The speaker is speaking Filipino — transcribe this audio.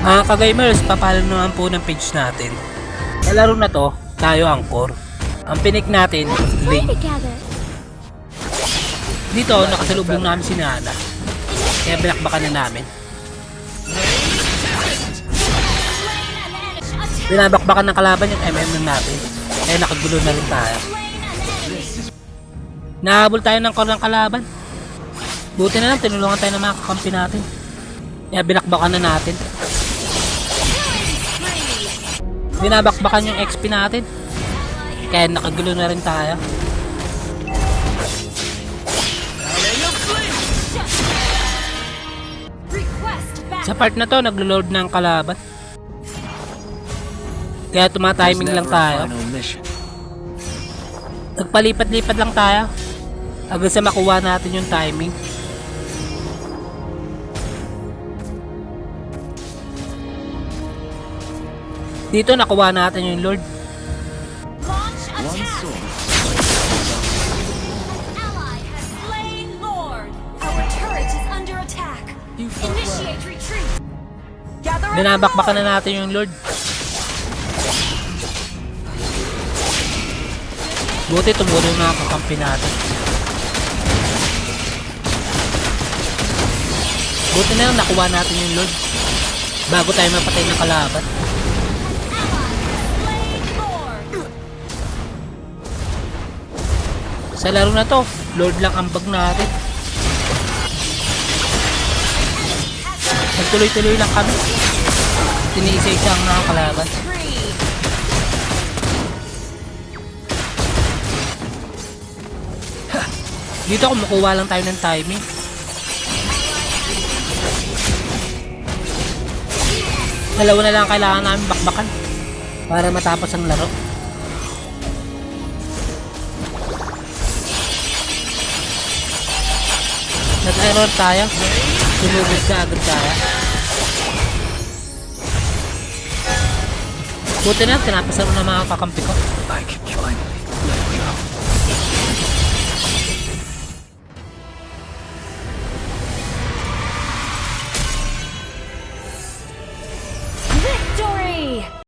Mga ka-gamers, papalo naman po ng page natin. Sa laro na to, tayo ang core. Ang pinik natin, Link. Dito, nakasalubong namin si Nana. Kaya binakbakan na namin. Binabakbakan ng kalaban yung MM natin. Kaya nakagulo na rin tayo. Nahabol tayo ng core ng kalaban. Buti na lang, tinulungan tayo ng mga kakampi natin. Kaya binakbakan na natin. Binabakbakan yung XP natin. Kaya nakagulo na rin tayo. Sa part na to, naglo-load ng kalaban. Kaya tumatiming lang tayo. Nagpalipat-lipat lang tayo. Hanggang sa makuha natin yung timing. Dito nakuha natin yung Lord. Binabakbakan na natin yung Lord. Buti tumulong yung mga kakampi natin. Buti na lang nakuha natin yung Lord bago tayo mapatay ng kalaban. Sa laro na to, Lord lang ang bag natin. Nagtuloy-tuloy lang kami. Tiniisa-isa ang nakakalaban. Dito kumukuha lang tayo ng timing. Dalawa na lang kailangan namin bakbakan para matapos ang laro. Nag-error tayo. Sumugod ka agad tayo. Buti na, tinapasan mo na mga kakampi ko. I keep killing.